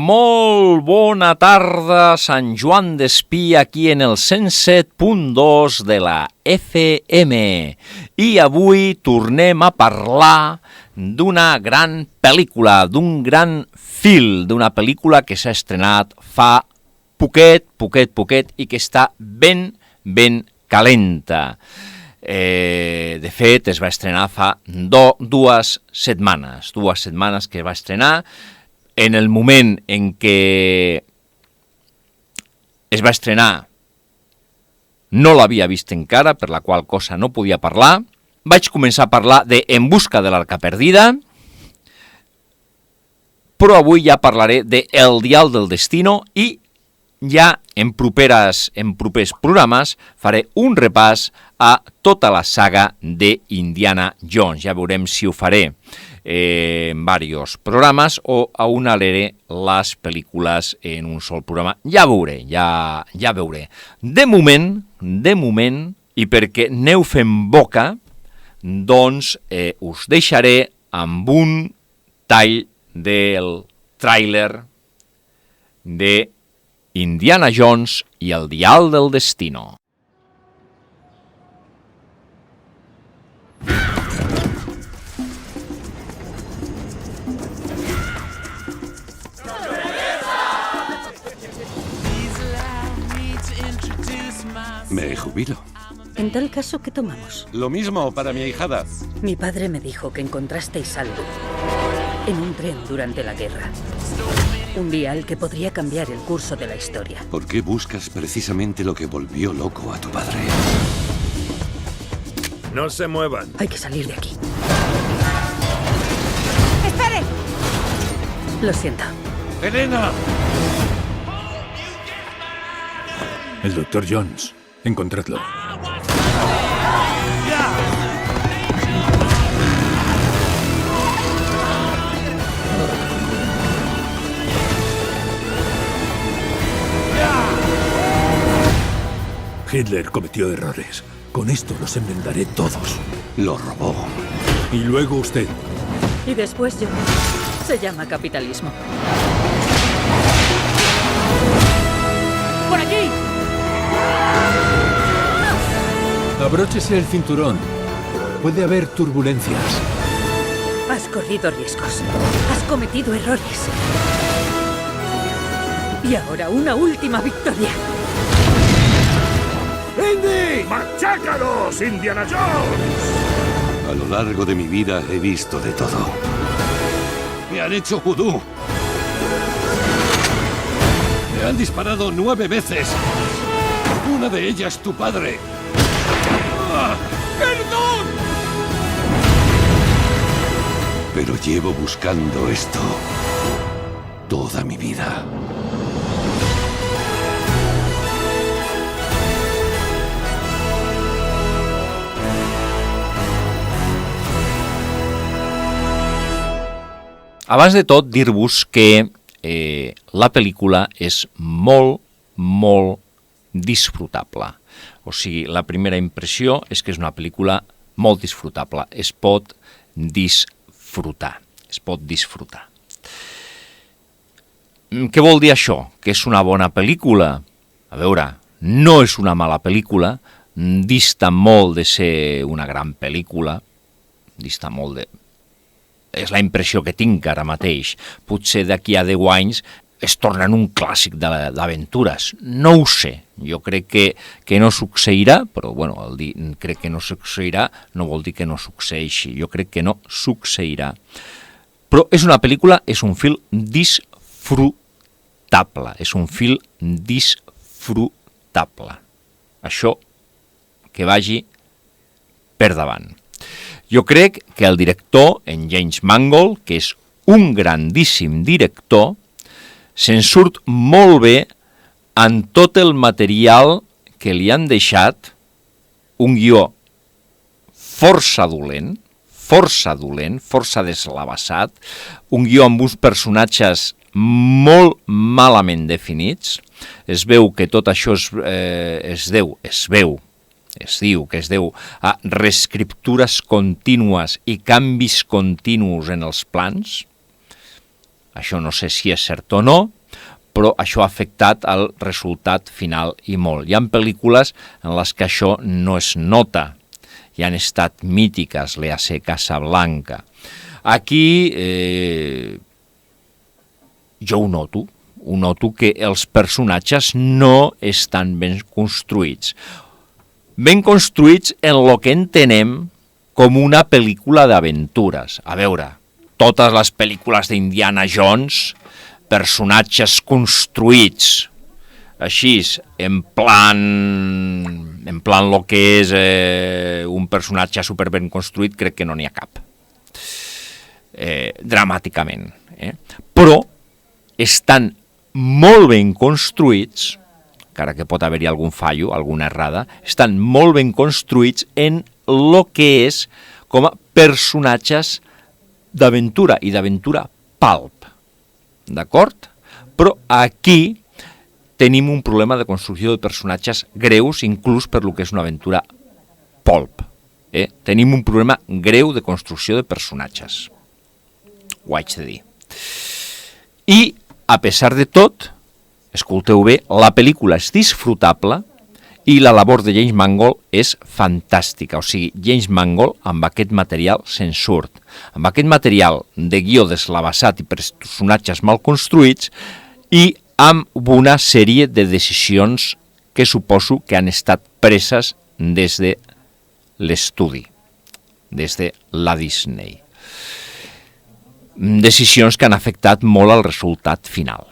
Molt bona tarda, Sant Joan d'Espí, aquí en el 107.2 de la FM. I avui tornem a parlar d'una gran pel·lícula, d'un gran fil, d'una pel·lícula que s'ha estrenat fa poquet, i que està ben calenta. De fet, es va estrenar fa 2 setmanes que va estrenar. En el moment en què es va estrenar no l'havia vist encara, per la qual cosa no podia parlar. Vaig començar a parlar de En busca de l'arca perdida, però avui ja parlaré de El dial del destino i ja en propers programes faré un repàs a tota la saga de Indiana Jones. Ja veurem si ho faré en diversos programes o uniré les pel·lícules en un sol programa. Ja veuré. De moment, i perquè aneu fent boca, doncs us deixaré amb un tall del tràiler de Indiana Jones i el dial del destino. Me jubilo. En tal caso, ¿qué tomamos? Lo mismo para mi ahijada. Mi padre me dijo que encontrasteis algo en un tren durante la guerra. Un dial que podría cambiar el curso de la historia. ¿Por qué buscas precisamente lo que volvió loco a tu padre? No se muevan. Hay que salir de aquí. ¡Espere! Lo siento. ¡Elena! El Dr. Jones. Encontradlo. Hitler cometió errores. Con esto los enmendaré todos. Lo robó. Y luego usted. Y después yo. Se llama capitalismo. ¡Por allí! Abróchese el cinturón. Puede haber turbulencias. Has corrido riesgos. Has cometido errores. Y ahora una última victoria. ¡Indy! ¡Machácalos, Indiana Jones! A lo largo de mi vida he visto de todo. Me han hecho vudú. Me han disparado 9 veces. Una de ellas tu padre. ¡Ah! ¡Perdón! Pero llevo buscando esto toda mi vida. Abans de tot, dir-vos que la pel·lícula és molt disfrutable. O sigui, la primera impressió és que és una pel·lícula molt disfrutable. Es pot disfrutar. Què vol dir això? Que és una bona pel·lícula? A veure, no és una mala pel·lícula, dista molt de ser una gran pel·lícula, dista molt de... És la impressió que tinc ara mateix. Potser d'aquí a 10 anys es torna en un clàssic d'aventures. No ho sé. Jo crec que no succeirà, però bueno, el dir crec que no succeirà no vol dir que no succeeixi. Jo crec que no succeirà. Però és una pel·lícula, és un film disfrutable. És un film disfrutable. Això que vagi per davant. Jo crec que el director, en James Mangold, que és un grandíssim director, se'n surt molt bé en tot el material que li han deixat, un guió força dolent, força deslavessat, un guió amb uns personatges molt malament definits. Es veu que tot això es diu que es deu a reescriptures contínues i canvis continus en els plans. Això no sé si és cert o no, però això ha afectat el resultat final i molt. Hi ha pel·lícules en les que això no es nota, i han estat mítiques, léase Casablanca. Aquí jo ho noto que els personatges no estan ben construïts. Ben construïts en el que entenem com una pel·lícula d'aventures. A veure, totes les pel·lícules d'Indiana Jones, personatges construïts, així, en plan lo que és un personatge superben construït, crec que no n'hi ha cap. Dramàticament. Però estan molt ben construïts, encara que pot haver-hi algun fallo, alguna errada, estan molt ben construïts en el que és com a personatges d'aventura, i d'aventura pulp. D'acord? Però aquí tenim un problema de construcció de personatges greus, inclús per lo que és una aventura pulp. Tenim un problema greu de construcció de personatges. Ho haig de dir. I, a pesar de tot, escolteu bé, la pel·lícula és disfrutable i la labor de James Mangold és fantàstica. O sigui, James Mangold amb aquest material se'n surt. Amb aquest material de guió deslavassat i personatges mal construïts i amb una sèrie de decisions que suposo que han estat preses des de l'estudi, des de la Disney. Decisions que han afectat molt el resultat final.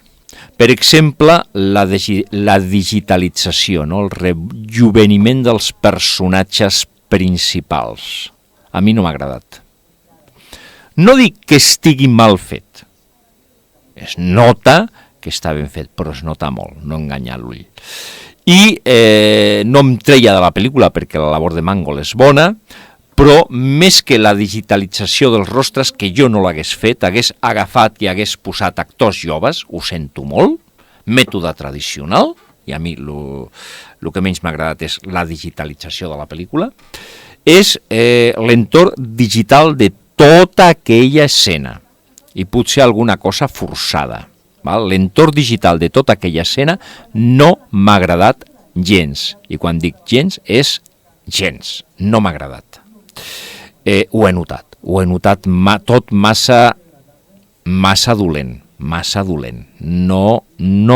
Per exemple, la digitalització, no? El rejuveniment dels personatges principals. A mi no m'ha agradat. No dic que estigui mal fet. Es nota que està ben fet, però es nota molt, no enganyar l'ull. I no em treia de la pel·lícula perquè la labor de Mangold és bona, però més que la digitalització dels rostres, que jo no l'hagués fet, hagués agafat i hagués posat actors joves, ho sento molt, mètode tradicional, i a mi el que menys m'ha agradat és la digitalització de la pel·lícula, és l'entorn digital de tota aquella escena, i potser alguna cosa forçada. L'entorn digital de tota aquella escena no m'ha agradat gens, i quan dic gens és gens, no m'ha agradat. Ho he notat tot massa dolent, no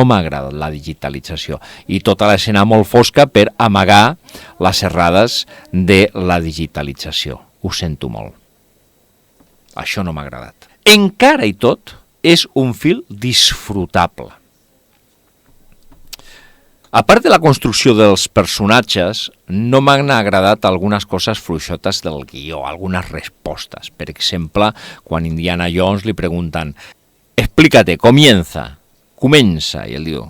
m'ha agradat la digitalització, i tota l'escena molt fosca per amagar les errades de la digitalització, ho sento molt, això no m'ha agradat. Encara i tot, és un film disfrutable. A part de la construcció dels personatges, no m'han agradat algunes coses fluixotes del guió, algunes respostes. Per exemple, quan Indiana Jones li pregunten «Explícate, comença», i ell diu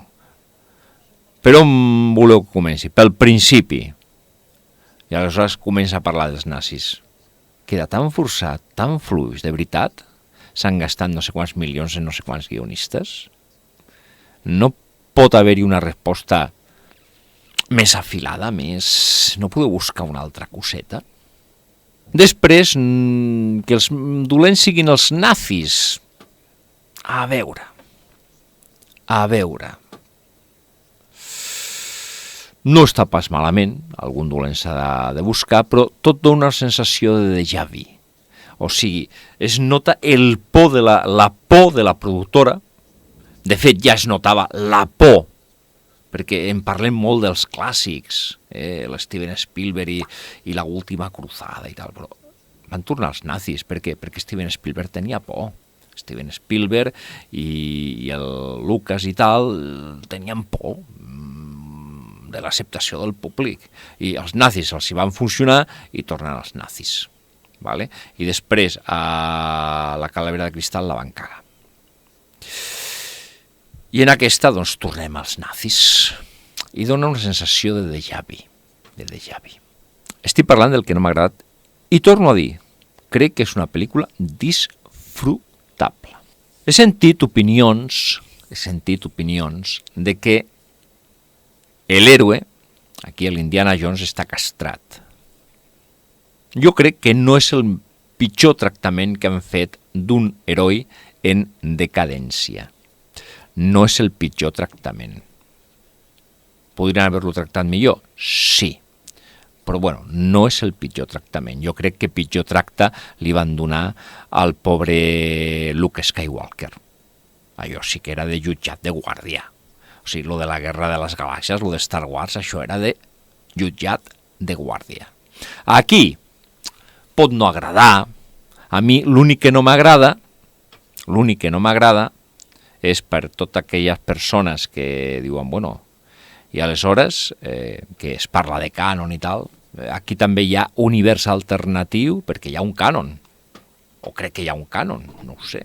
«Per on voleu que comenci?» «Pel principi». I aleshores comença a parlar dels nazis. Queda tan forçat, tan fluix, de veritat? S'han gastat no sé quants milions en no sé quants guionistes? No pot haver-hi una resposta més afilada, més... No podeu buscar una altra coseta? Després, que els dolents siguin els nazis. A veure. No està pas malament, algun dolent s'ha de buscar, però tot dona una sensació de déjà vu. O sigui, es nota la por de la productora. De fet, ja es notava la por, perquè en parlem molt dels clàssics, l'Steven Spielberg i la última cruzada i tal, però van tornar els nazis. Per què? Perquè Steven Spielberg tenia por. Steven Spielberg i el Lucas i tal tenien por de l'acceptació del públic. I els nazis els hi van funcionar i tornen els nazis. Vale? I després a la Calavera de Cristal la van cagar. I en aquesta, doncs, tornem als nazis. I dona una sensació de déjà vu. Estic parlant del que no m'ha agradat i torno a dir, crec que és una pel·lícula disfrutable. He sentit opinions de que l'héroe, aquí l'Indiana Jones, està castrat. Jo crec que no és el pitjor tractament que han fet d'un heroi en decadència. no és el pitjor tractament. Podrien haver-lo tractat millor? Sí. Però bueno, no és el pitjor tractament. Jo crec que pitjor tracte li van donar al pobre Luke Skywalker. Allò sí que era de jutjat de guàrdia. O sigui, lo de la Guerra de les Galàxies, lo de Star Wars, això era de jutjat de guàrdia. Aquí pot no agradar. A mi l'únic que no m'agrada és per totes aquelles persones que diuen, bueno, i aleshores, que es parla de cànon i tal, aquí també hi ha univers alternatiu perquè hi ha un cànon, o crec que hi ha un cànon, no ho sé.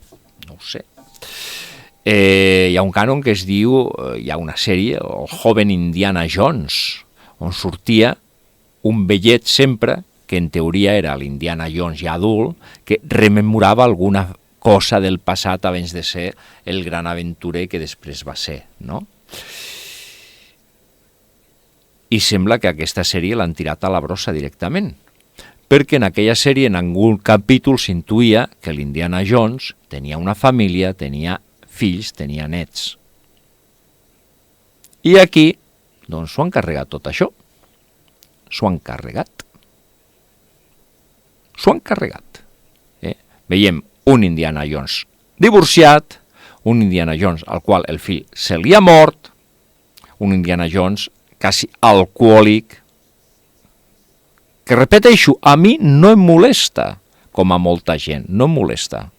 Hi ha un cànon que es diu, hi ha una sèrie, el Joven Indiana Jones, on sortia un vellet sempre, que en teoria era l'Indiana Jones ja adult, que rememorava alguna cosa del passat abans de ser el gran aventurer que després va ser, no? I sembla que aquesta sèrie l'han tirat a la brossa directament, perquè en aquella sèrie en algun capítol s'intuïa que l'Indiana Jones tenia una família, tenia fills, tenia nets. I aquí, doncs, s'ho han carregat tot això. S'ho han carregat. Veiem un Indiana Jones divorciat, un Indiana Jones al qual el fill se li ha mort, un Indiana Jones quasi alcohòlic, que repeteixo, a mi no em molesta, com a molta gent, no em molesta.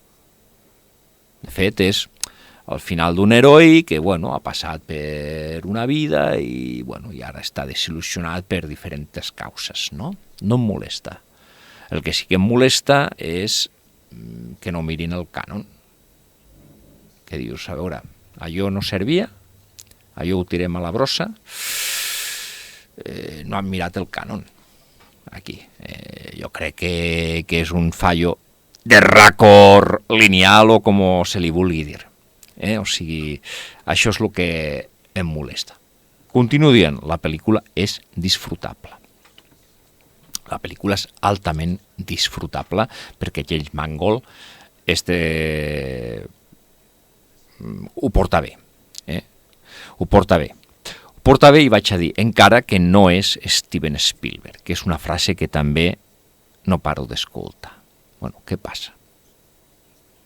De fet, és el final d'un heroi que, bueno, ha passat per una vida i, bueno, i ara està desil·lusionat per diferents causes, no? No em molesta. El que sí que em molesta és que no mirin el cànon. Que dius, a veure, allò no servia, allò ho tirem a la brossa, no han mirat el cànon aquí. Jo crec que és un fallo de raccord lineal o com se li vulgui dir. O sigui, això és el que em molesta. Continuo dient, la pel·lícula és disfrutable. La pel·lícula és altament disfrutable perquè James Mangold ho porta bé. Ho porta bé. I vaig a dir, encara que no és Steven Spielberg, que és una frase que també no paro d'escoltar. Bueno, què passa?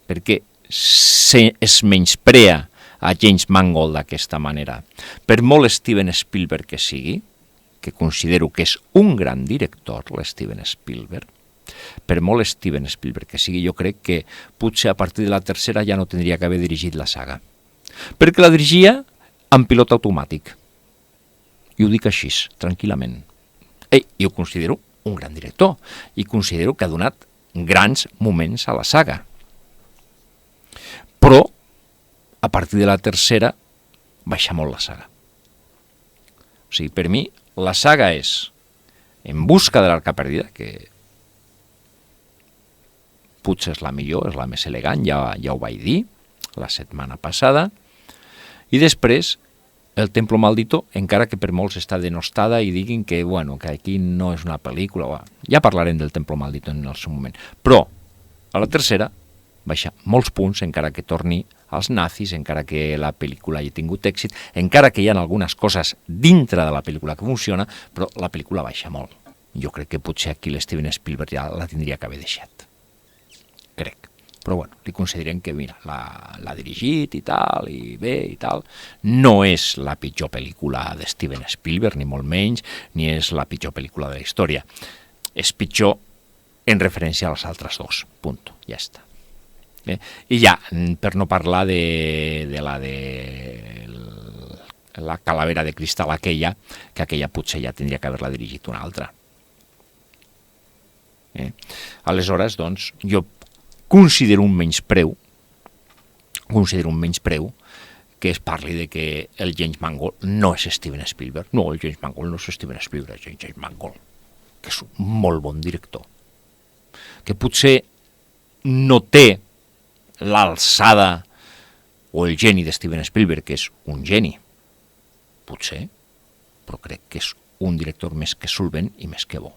Perquè es menysprea a James Mangold d'aquesta manera. Per molt Steven Spielberg que sigui, que considero que és un gran director, l'Steven Spielberg, per molt Steven Spielberg que sigui, jo crec que potser a partir de la tercera ja no tindria que haver dirigit la saga. Perquè la dirigia en pilot automàtic. I ho dic així, tranquil·lament. Jo ho considero un gran director i considero que ha donat grans moments a la saga. Però, a partir de la tercera, baixa molt la saga. O sigui, per mi, la saga és En busca de l'Arca Perdida, que potser és la millor, és la més elegant, ja ho vaig dir la setmana passada, i després El Templo Maldito, encara que per molts està denostada i diguin que, bueno, que aquí no és una pel·lícula, ja parlarem del Templo Maldito en el seu moment, però a la tercera baixa molts punts, encara que torni als nazis, encara que la pel·lícula hagi tingut èxit, encara que hi ha algunes coses dintre de la pel·lícula que funciona, però la pel·lícula baixa molt. Jo crec que potser aquí l'Steven Spielberg ja la tindria que haver deixat. Crec. Però bueno, li considerem que, mira, l'ha dirigit i tal, i bé i tal. No és la pitjor pel·lícula de Steven Spielberg, ni molt menys, ni és la pitjor pel·lícula de la història. És pitjor en referència als altres dos. Punt. Ja està. I ja, per no parlar de la calavera de cristal aquella, que aquella potser ja tindria que haver-la dirigit una altra. Aleshores, doncs, jo considero un menyspreu que es parli de que el James Mangold no és Steven Spielberg. No, el James Mangold no és Steven Spielberg, és James Mangold, que és un molt bon director, que potser no té l'alçada o el geni de Steven Spielberg, que és un geni, potser, però crec que és un director més que solvent i més que bo.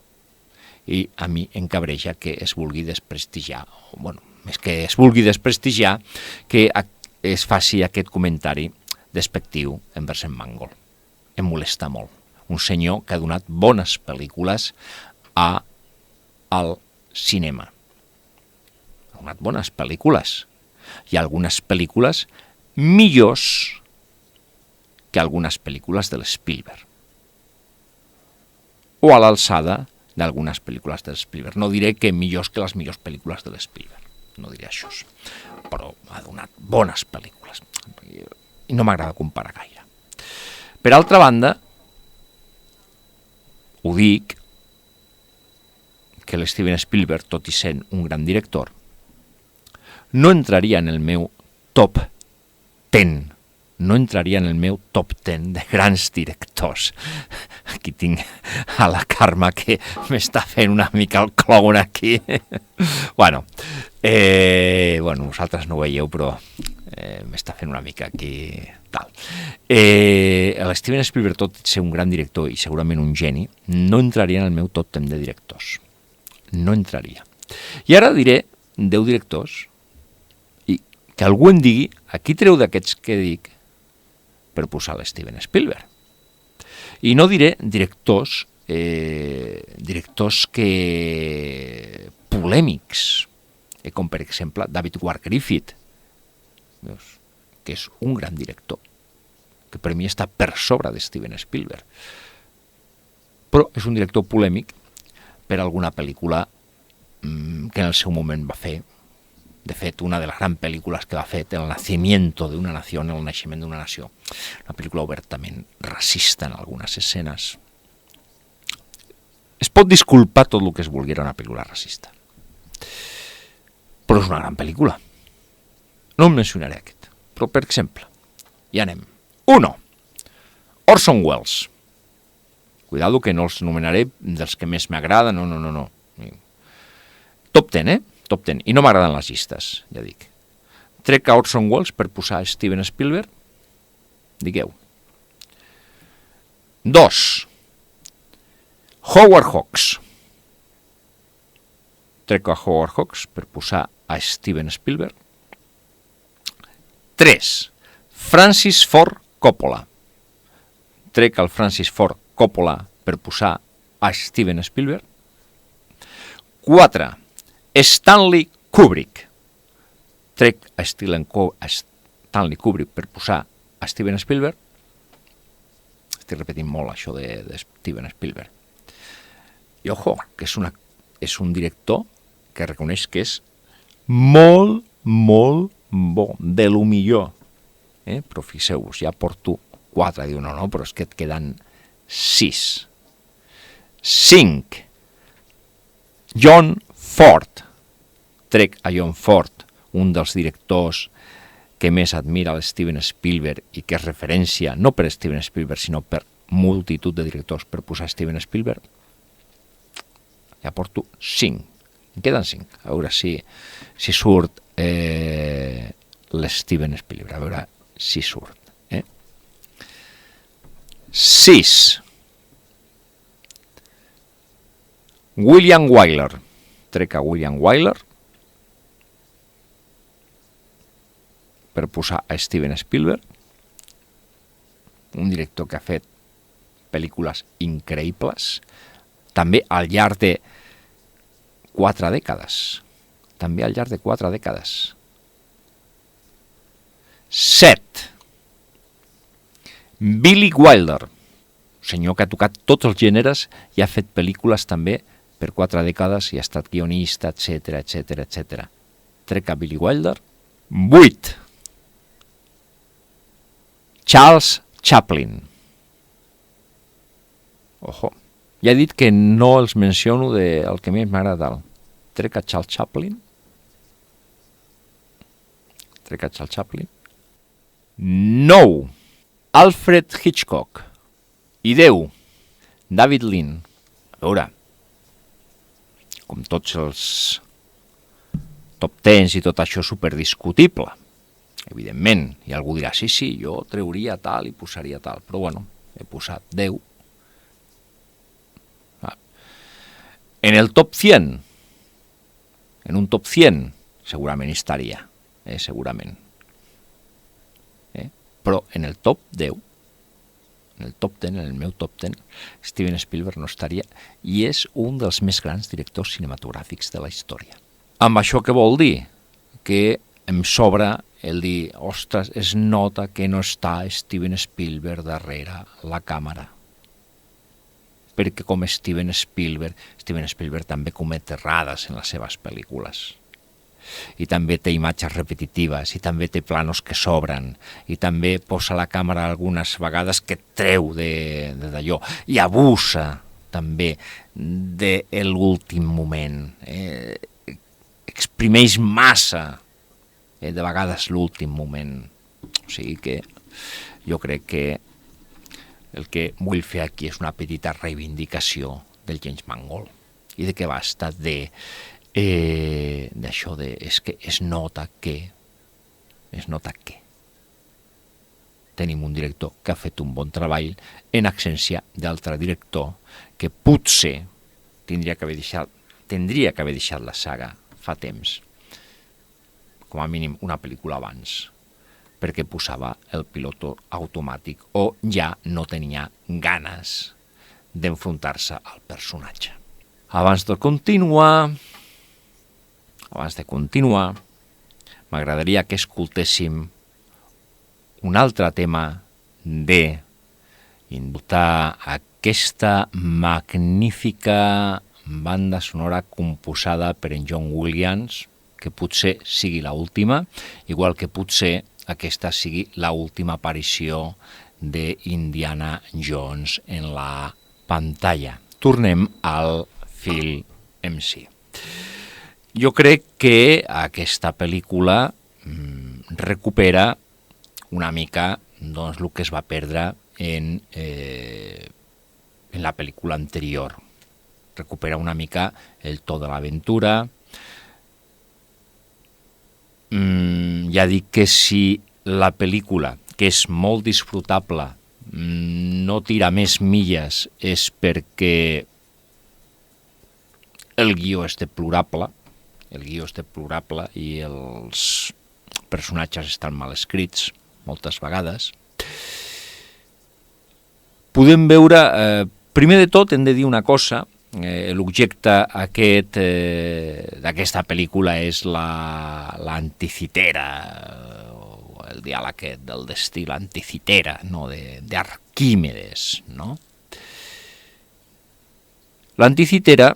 I a mi em cabreja que es vulgui desprestigiar, bueno, més que es vulgui desprestigiar, que es faci aquest comentari despectiu envers en Mangold. Em molesta molt. Un senyor que ha donat bones pel·lícules al cinema. Ha donat bones pel·lícules. Hi ha algunes pel·lícules millors que algunes pel·lícules de l'Spielberg. O a l'alçada d'algunes pel·lícules de l'Spielberg. No diré que millors que les millors pel·lícules de l'Spielberg. No diré això. Però ha donat bones pel·lícules. I no m'agrada comparar gaire. Per altra banda, ho dic, que l'Steven Spielberg, tot i sent un gran director, no entraria en el meu top 10. No entraria en el meu top 10 de grans directors. Aquí tinc a la Carme que m'està fent una mica el clown aquí. Bueno, vosaltres no ho veieu, però m'està fent una mica aquí tal. L'Steven Spielberg, tot i ser un gran director i segurament un geni, no entraria en el meu top 10 de directors. No entraria. I ara diré 10 directors i que algú em digui a qui treu d'aquests que dic per posar l'Steven Spielberg. I no diré directors que polèmics, com per exemple David Ward Griffith, que és un gran director, que per mi està per sobre de Steven Spielberg. Però és un director polèmic per alguna pel·lícula que en el seu moment va fer. De fet, una de les grans pel·lícules que va fer, El nacimiento de una nación, El naixement d'una nació, una pel·lícula obertament racista en algunes escenes. Es pot disculpar tot el que es vulgui, era una pel·lícula racista. Però és una gran pel·lícula. No em mencionaré aquest, però per exemple, ja anem. 1. Orson Welles. Cuidado que no els nomenaré dels que més m'agraden, no. Top 10, Top 10. I no m'agraden les llistes, ja dic. Trec a Orson Welles per posar Steven Spielberg? Digueu. 2. Howard Hawks. Trec a Howard Hawks per posar a Steven Spielberg. 3. Francis Ford Coppola. Trec al Francis Ford Coppola per posar a Steven Spielberg. 4. Stanley Kubrick. Trec a Stanley Kubrick per posar a Steven Spielberg. Estic repetint molt això de Steven Spielberg. I ojo, que és un director que reconeix que és molt, molt bo, de lo millor. Però fixeu-vos, ja porto 4. Diu, no, però és que et queden 6. 5. John Ford. Trec a John Ford, un dels directors que més admira l'Steven Spielberg i que és referència no per Steven Spielberg, sinó per multitud de directors per posar Steven Spielberg. Ja porto 5. Em queden 5. A veure si surt l'Steven Spielberg. A veure si surt. 6. William Wyler. Trec a William Wyler per posar a Steven Spielberg, un director que ha fet pel·lícules increïbles, també al llarg de 4 dècades. 7. Billy Wilder, senyor que ha tocat tots els gèneres i ha fet pel·lícules també per 4 dècades i ha estat guionista, etc. Trec a Billy Wilder. 8. Charles Chaplin. Ojo, ja he dit que no els menciono del que més m'agrada. Trec a Charles Chaplin. 9. Alfred Hitchcock. I 10. David Lean. A veure, com tots els top 10 i tot això superdiscutible. Evidentment, i algú dirà, sí, jo treuria tal i posaria tal, però bueno, he posat 10. En el top 100, en un top 100, segurament estaria, segurament. però en el top 10, en el top 10, en el meu top 10, Steven Spielberg no estaria, i és un dels més grans directors cinematogràfics de la història. Amb això què vol dir? Que em sobra el dir, ostres, es nota que no està Steven Spielberg darrere la càmera. Perquè com Steven Spielberg també comet errades en les seves pel·lícules. I també té imatges repetitives, i també té planos que sobren, i també posa la càmera algunes vegades que treu d'allò, i abusa també de l'últim moment. Exprimeix massa de vegades l'últim moment. O sigui que jo crec que el que vull fer aquí és una petita reivindicació del James Mangold i de què va estar d'això és que es nota que tenim un director que ha fet un bon treball en absència d'altre director que potser tindria que haver deixat la saga fa temps, com a mínim una pel·lícula abans, perquè posava el piloto automàtic o ja no tenia ganes d'enfrontar-se al personatge. Abans de continuar, m'agradaria que escoltéssim un altre tema d'indultar aquesta magnífica banda sonora composada per en John Williams, que potser sigui l'última, igual que potser aquesta sigui l'última aparició d'Indiana Jones en la pantalla. Tornem al Film MC. Jo crec que aquesta pel·lícula recupera una mica doncs, el que es va perdre en la pel·lícula anterior. Recupera una mica el to de l'aventura. Ja dic que si la pel·lícula, que és molt disfrutable, no tira més milles és perquè el guió és deplorable, i els personatges estan mal escrits moltes vegades. Podem veure, primer de tot hem de dir una cosa, l'objecte aquest d'aquesta pel·lícula és l'anticitera, el diàleg del d'estil anticitera, no? d'Arquímedes. No? L'anticitera,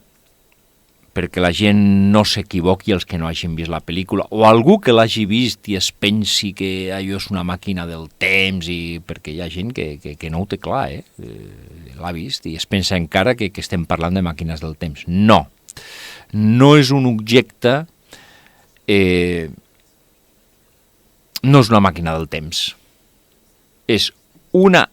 perquè la gent no s'equivoqui, els que no hagin vist la pel·lícula, o algú que l'hagi vist i es pensi que allò és una màquina del temps, i perquè hi ha gent que no ho té clar, l'ha vist, i es pensa encara que estem parlant de màquines del temps. No, no és un objecte, no és una màquina del temps. És una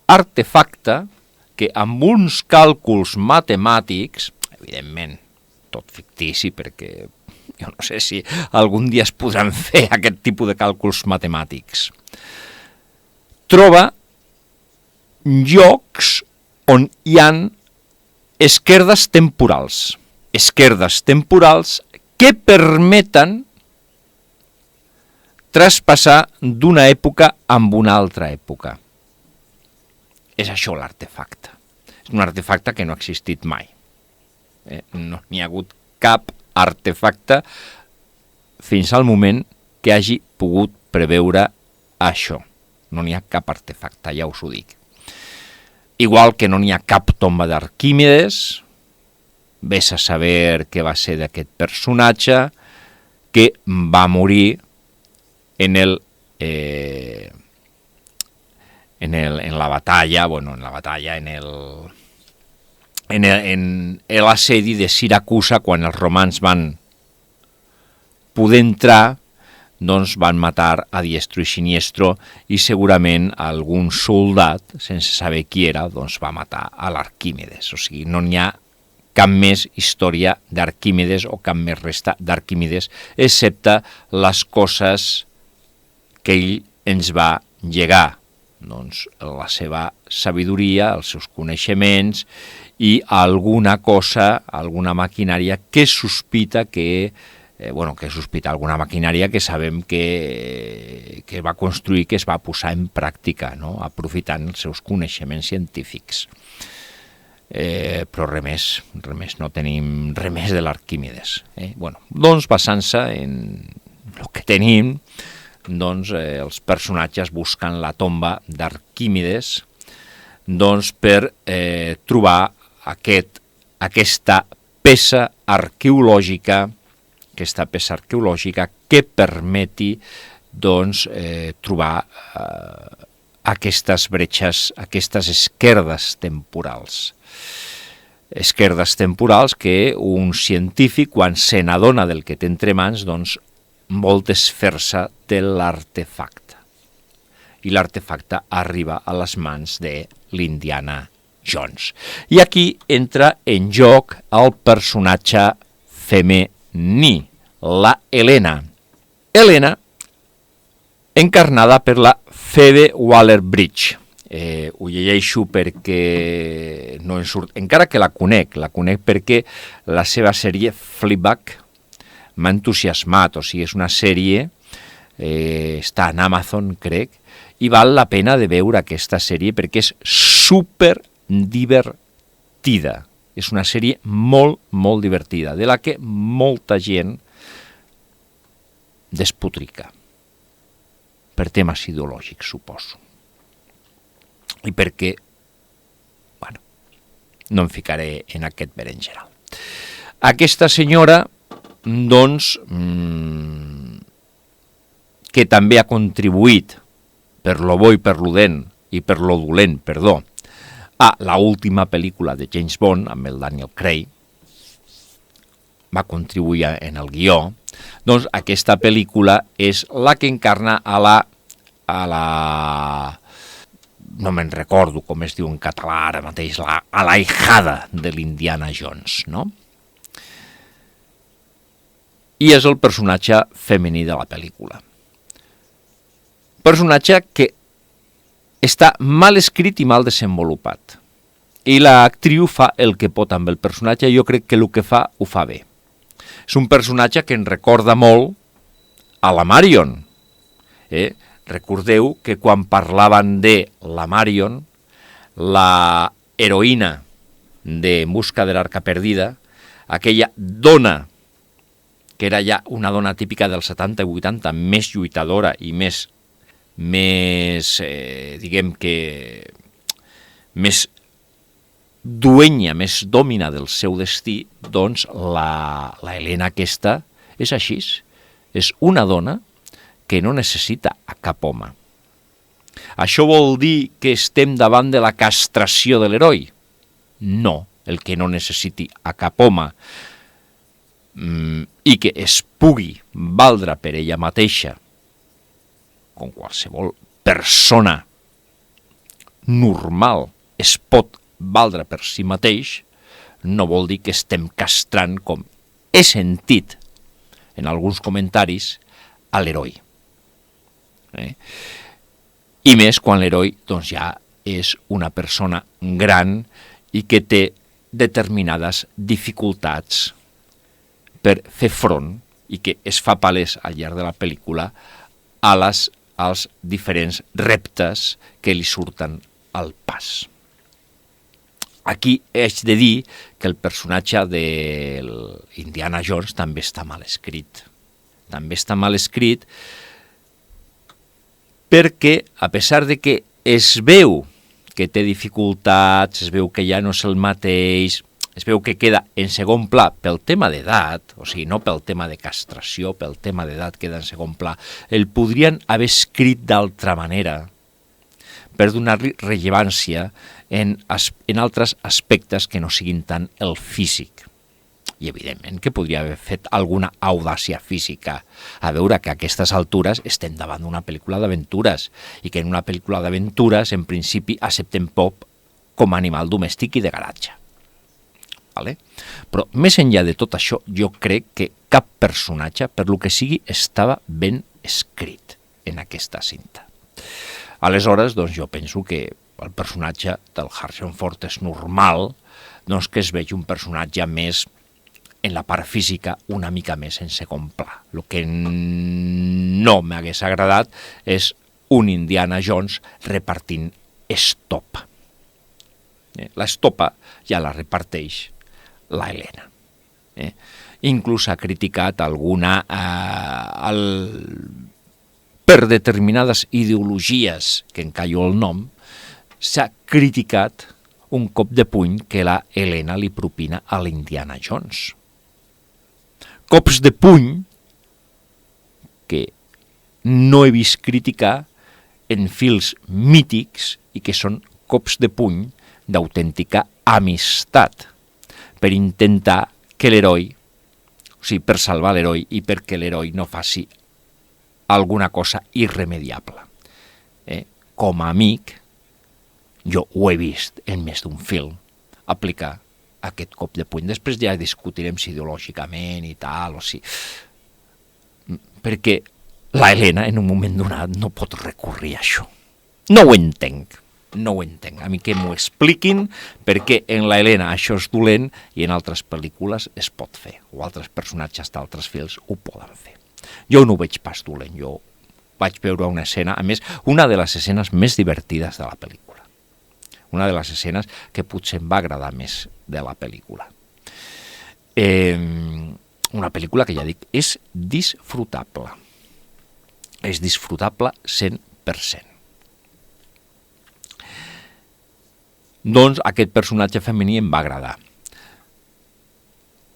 artefacte que amb uns càlculs matemàtics, evidentment, tot fictici, perquè jo no sé si algun dia es podran fer aquest tipus de càlculs matemàtics, troba llocs on hi ha esquerdes temporals que permeten traspassar d'una època amb una altra època. És això l'artefacte. És un artefacte que no ha existit mai. No n'hi ha hagut cap artefacte fins al moment que hagi pogut preveure això. No n'hi ha cap artefacte, ja us ho dic. Igual que no n'hi ha cap tomba d'Arquímedes, vés a saber què va ser d'aquest personatge que va morir en l'assedi de Siracusa, quan els romans van poder entrar, doncs van matar a diestro i siniestro, i segurament algun soldat, sense saber qui era, doncs va matar a l'Arquímedes. O sigui, no n'hi ha cap més història d'Arquímedes o cap més resta d'Arquímedes, excepte les coses que ell ens va llegar, doncs la seva sabidoria, els seus coneixements i alguna cosa, alguna maquinària que sospita que que és hospital, alguna maquinària que sabem que va construir, que es va posar en pràctica, no? Aprofitant els seus coneixements científics. Però res més, no tenim res més de l'Arquímedes. Doncs basant-se en el que tenim, doncs els personatges busquen la tomba d'Arquímedes per trobar aquesta peça arqueològica que permeti trobar aquestes bretxes, aquestes esquerdes temporals. Esquerdes temporals que un científic, quan se n'adona del que té entre mans, vol desfer-se de l'artefacte. I l'artefacte arriba a les mans de l'Indiana Jones. I aquí entra en joc el personatge femení, la Helena. Helena, encarnada per la Phoebe Waller-Bridge. Ho llegeixo perquè no en surt, encara que la conec perquè la seva sèrie Fleabag m'ha entusiasmat, o sigui, és una sèrie, està en Amazon, crec, i val la pena de veure aquesta sèrie perquè és super divertida. És una sèrie molt, molt divertida, de la que molta gent despotrica, per temes ideològics, suposo. I perquè, no em ficaré en aquest berenjenal. Aquesta senyora, que també ha contribuït, per lo bo i per lo dolent, a l'última pel·lícula de James Bond, amb el Daniel Craig, va contribuir en el guió, doncs aquesta pel·lícula és la que encarna a la no me'n recordo com es diu en català ara mateix, a la ahijada de l'Indiana Jones, no? I és el personatge femení de la pel·lícula. Personatge que està mal escrit i mal desenvolupat. I l'actriu fa el que pot amb el personatge, jo crec que el que fa, ho fa bé. És un personatge que ens recorda molt a la Marion. Recordeu que quan parlaven de la Marion, la heroïna de En busca de l'Arca Perdida, aquella dona, que era ja una dona típica dels 70 i 80, més lluitadora i més diguem que, més duenya, més dòmina del seu destí, doncs la Helena aquesta és així. És una dona que no necessita a cap home. Això vol dir que estem davant de la castració de l'heroi? No, el que no necessiti a cap home i que es pugui valdre per ella mateixa, com qualsevol persona normal es pot valdre per si mateix, no vol dir que estem castrant, com he sentit en alguns comentaris, a l'heroi. I més quan l'heroi ja és una persona gran i que té determinades dificultats per fer front i que es fa palès al llarg de la pel·lícula als diferents reptes que li surten al pas. Aquí haig de dir que el personatge de l'Indiana Jones també està mal escrit. També està mal escrit perquè, a pesar de que es veu que té dificultats, es veu que ja no és el mateix, es veu que queda en segon pla pel tema d'edat, o sigui, no pel tema de castració, pel tema d'edat queda en segon pla, el podrien haver escrit d'altra manera per donar-li rellevància en altres aspectes que no siguin tant el físic. I evidentment que podria haver fet alguna audàcia física, a veure que a aquestes altures estem davant d'una pel·lícula d'aventures i que en una pel·lícula d'aventures en principi acceptem pop com a animal domèstic i de garatge. Vale? Però més enllà de tot això, jo crec que cap personatge, per lo que sigui, estava ben escrit en aquesta cinta. Aleshores, doncs jo penso que el personatge del Harrison Ford és normal, doncs que es vegi un personatge més en la part física una mica més en segon pla. El que no m'hagués agradat és un Indiana Jones repartint estopa. L'estopa ja la reparteix la Helena. Inclús ha criticat alguna per determinades ideologies que en callo el nom, s'ha criticat un cop de puny que la Helena li propina a l'Indiana Jones. Cops de puny que no he vist criticar en films mítics i que són cops de puny d'autèntica amistat per intentar que l'heroi, o sigui, per salvar l'heroi i perquè l'heroi no faci alguna cosa irremediable. Com a amic, jo ho he vist en més d'un film, aplicar aquest cop de puny. Després ja discutirem si ideològicament i tal, o si... Perquè la Helena en un moment donat no pot recurrir a això. No ho entenc. A mi que m'ho expliquin perquè en la Helena això és dolent i en altres pel·lícules es pot fer, o altres personatges d'altres films ho poden fer. Jo no ho veig pas dolent, jo vaig veure una escena, a més, una de les escenes més divertides de la pel·lícula. Una de les escenes que potser em va agradar més de la pel·lícula. Una pel·lícula que ja dic, és disfrutable. És disfrutable 100%. Doncs aquest personatge femení em va agradar.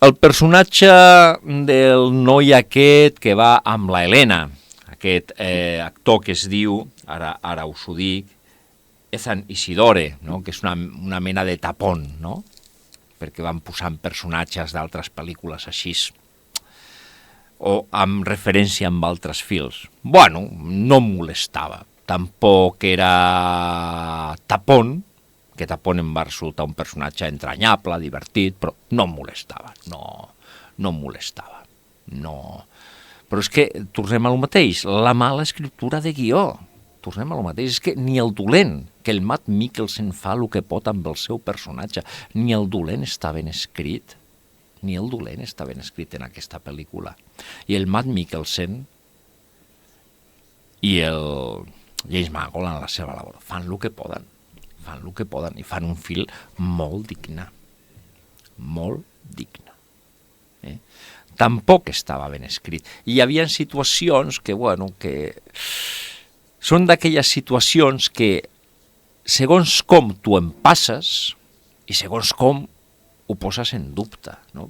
El personatge del noi aquest que va amb la Helena, aquest actor que es diu, ara us ho dic, Ethan Isidore, no? Que és una mena de tapón, no? Perquè van posant personatges d'altres pel·lícules així, o amb referència amb altres films. Bueno, no em molestava. Tampoc era tapón, que Tapón em va resultar un personatge entranyable, divertit, però no em molestava, no em molestava. No. Però és que tornem al mateix, la mala escriptura de guió, tornem al mateix, és que ni el dolent, que el Matt Mikkelsen fa el que pot amb el seu personatge, ni el dolent està ben escrit, en aquesta pel·lícula. I el Matt Mikkelsen i el James Mangold en la seva labor fan el que poden. I fan un film molt digne. Tampoc estava ben escrit. I hi havia situacions que són d'aquelles situacions que segons com tu en passes i segons com ho poses en dubte. No?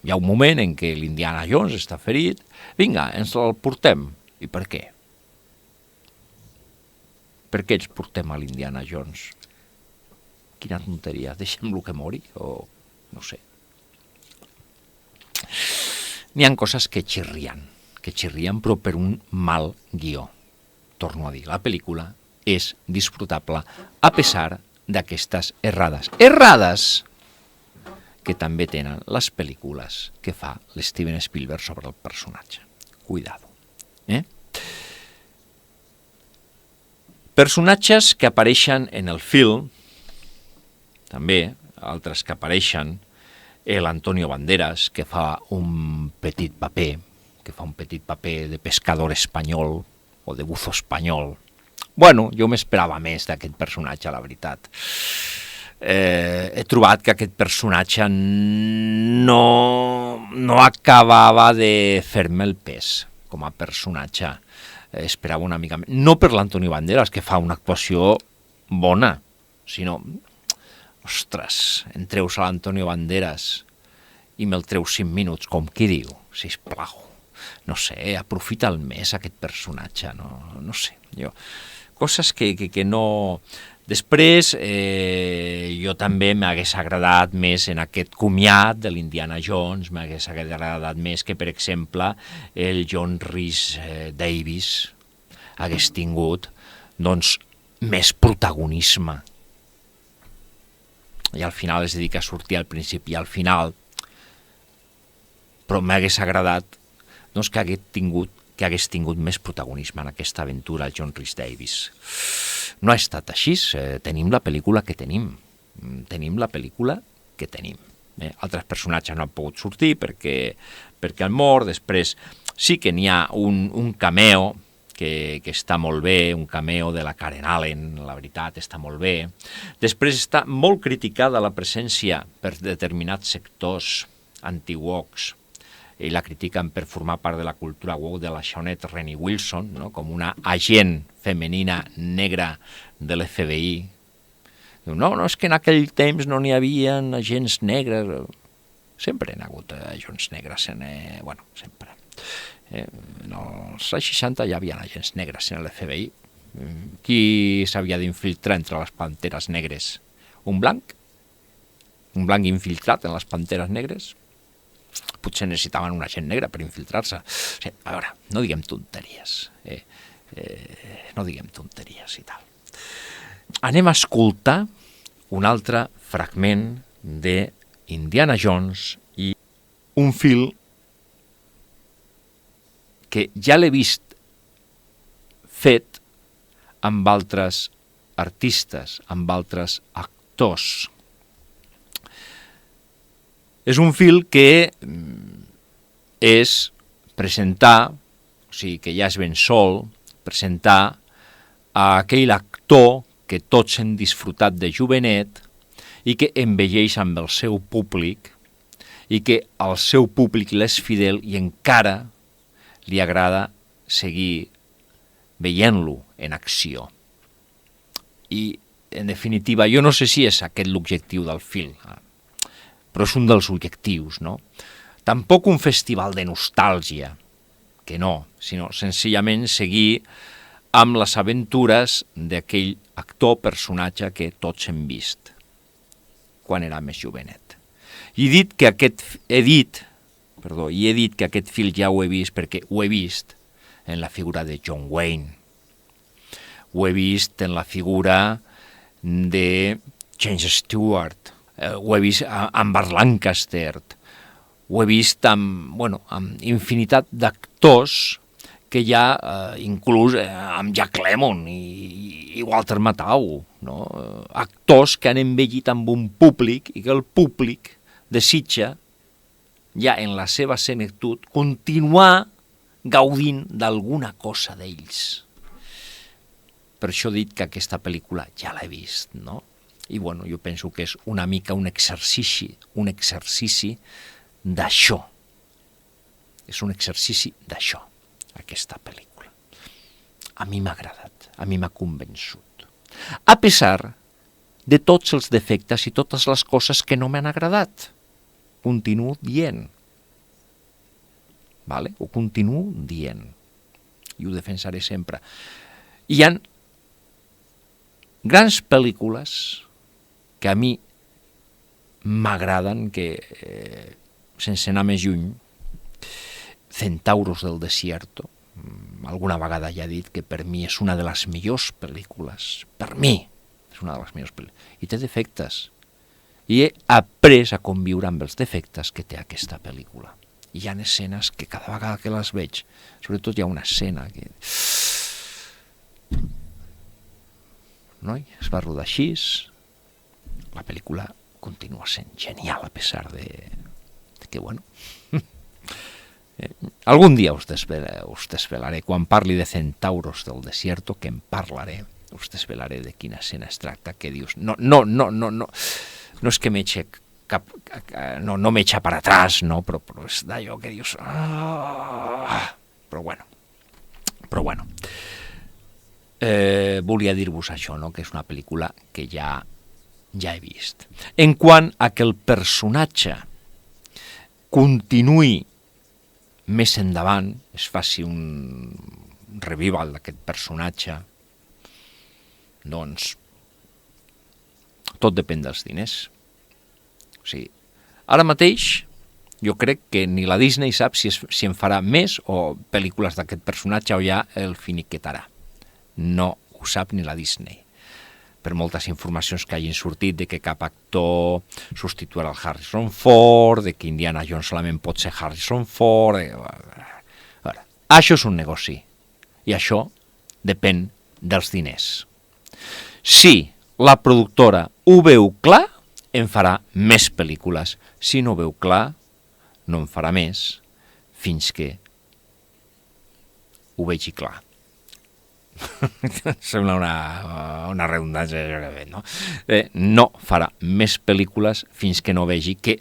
Hi ha un moment en què l'Indiana Jones està ferit, vinga, ens el portem. I per què? Per què ens portem a l'Indiana Jones? Quina tonteria, deixem-lo que mori, o no sé. N'hi ha coses que xirrien, però per un mal guió. Torno a dir, la pel·lícula és disfrutable a pesar d'aquestes errades. Errades que també tenen les pel·lícules que fa l'Steven Spielberg sobre el personatge. Cuidado. Personatges que apareixen en el film, també, altres que apareixen, l'Antonio Banderas, que fa un petit paper de pescador espanyol o de buzo espanyol. Bueno, jo m'esperava més d'aquest personatge, la veritat. He trobat que aquest personatge no acabava de fer-me el pes com a personatge. Esperava una mica més. No per l'Antonio Banderas, que fa una actuació bona, sinó, ostres, em treus a l'Antonio Banderas i me'l treus 5 minuts, com qui diu, sisplau. No sé, aprofita'l més, aquest personatge, no sé. Coses que no... Després, jo també m'hagués agradat més en aquest comiat de l'Indiana Jones, m'hagués agradat més que, per exemple, el John Rhys Davies hagués tingut, doncs, més protagonisme. I al final es dedica a sortir al principi i al final, però m'hagués agradat doncs, que hagués tingut més protagonisme en aquesta aventura el John Rhys Davies. No ha estat així, tenim la pel·lícula que tenim. Altres personatges no han pogut sortir perquè han mort. Després sí que n'hi ha un cameo que està molt bé, un cameo de la Karen Allen, la veritat, està molt bé. Després està molt criticada la presència per determinats sectors anti-woks, i la critiquen per formar part de la cultura woke de la Shawnette Rennie Wilson, no? Com una agent femenina negra de l'FBI. Diu, no, és que en aquell temps no n'hi havia agents negres. Sempre n'hi ha hagut agents negres, sempre. En els anys 60 ja hi havia agents negres en l'FBI. Qui s'havia d'infiltrar entre les panteres negres? Un blanc? Un blanc infiltrat en les panteres negres? Potser necessitaven un agent negre per infiltrar-se. A veure, no diguem tonteries. No diguem tonteries i tal. Anem a escoltar un altre fragment de Indiana Jones i un film que ja l'he vist fet amb altres artistes, amb altres actors. És un film que és presentar, o sigui que ja és ben sol, presentar a aquell actor que tots hem disfrutat de jovenet i que envelleix amb el seu públic i que al seu públic l'és fidel i encara li agrada seguir veient-lo en acció. I, en definitiva, jo no sé si és aquest l'objectiu del film, però és un dels objectius, no? Tampoc un festival de nostàlgia, que no, sinó senzillament seguir amb les aventures d'aquell actor, personatge que tots hem vist quan era més jovenet. I he dit que aquest film ja ho he vist perquè ho he vist en la figura de John Wayne, ho he vist en la figura de James Stewart, ho he vist amb Burt Lancaster, ho he vist amb infinitat d'actors que ja, inclús amb Jack Lemmon i Walter Matthau, no? Actors que han envellit amb un públic i que el públic desitja, ja en la seva senectut, continuar gaudint d'alguna cosa d'ells. Per això he dit que aquesta pel·lícula ja l'he vist, no? I jo penso que és una mica un exercici d'això. És un exercici d'això, aquesta pel·lícula. A mi m'ha agradat, a mi m'ha convençut. A pesar de tots els defectes i totes les coses que no m'han agradat. Continuo dient. Vale? Ho continuo dient. I ho defensaré sempre. Hi ha grans pel·lícules que a mi m'agraden, que sense anar més lluny, Centauros del Desierto, alguna vegada ja he dit que per mi és una de les millors pel·lícules, per mi és una de les millors pel·lícules, i té defectes, i he après a conviure amb els defectes que té aquesta pel·lícula. Hi ha escenes que cada vegada que les veig, sobretot hi ha una escena que... Noi, es va rodar així, la pel·lícula continua sent genial a pesar de que, algun dia us desvelaré, quan parli de Centauros del Desierto, que en parlaré, us desvelaré de quina escena es tracta, que dius, no és que m'eche cap, no m'echa per atrás, no, però és d'allò que dius, però bueno. Volia dir-vos això, no? Que és una pel·lícula que ja he vist. En quant a que el personatge continuï més endavant, es faci un revival d'aquest personatge, doncs tot depèn dels diners. O sigui, ara mateix jo crec que ni la Disney sap si en farà més o pel·lícules d'aquest personatge o ja el finiquetarà. No ho sap ni la Disney, per moltes informacions que hagin sortit de que cap actor substituirà el Harrison Ford, de que Indiana Jones solament pot ser Harrison Ford... Això és un negoci, i això depèn dels diners. Si la productora ho veu clar en farà més pel·lícules. Si no ho veu clar, no en farà més fins que ho vegi clar. Sembla una redundància, no? No farà més pel·lícules fins que no vegi que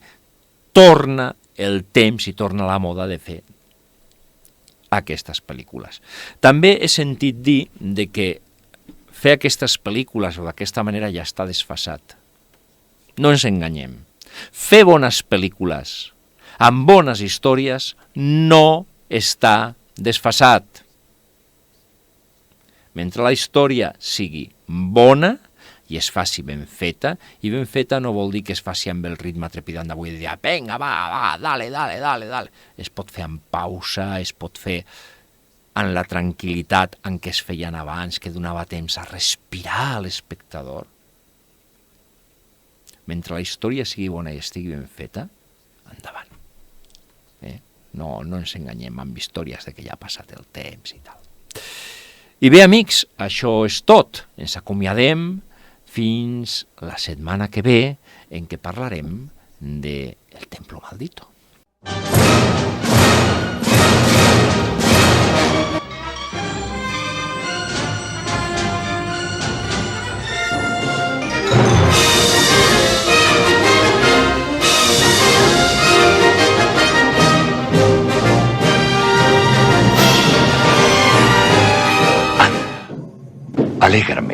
torna el temps i torna la moda de fer aquestes pel·lícules. També he sentit dir de que fer aquestes pel·lícules o d'aquesta manera ja està desfasat. No ens enganyem. Fer bones pel·lícules amb bones històries no està desfasat. Mentre la història sigui bona i es faci ben feta, i ben feta no vol dir que es faci amb el ritme trepidant d'avui, de dir, vinga, va, dale. Es pot fer amb pausa, es pot fer en la tranquil·litat en què es feien abans, que donava temps a respirar a l'espectador. Mentre la història sigui bona i estigui ben feta, endavant. No ens enganyem amb històries de que ja ha passat el temps i tal. I bé, amics, això és tot. Ens acomiadem fins la setmana que ve, en què parlarem de El Templo Maldito. Alégrame.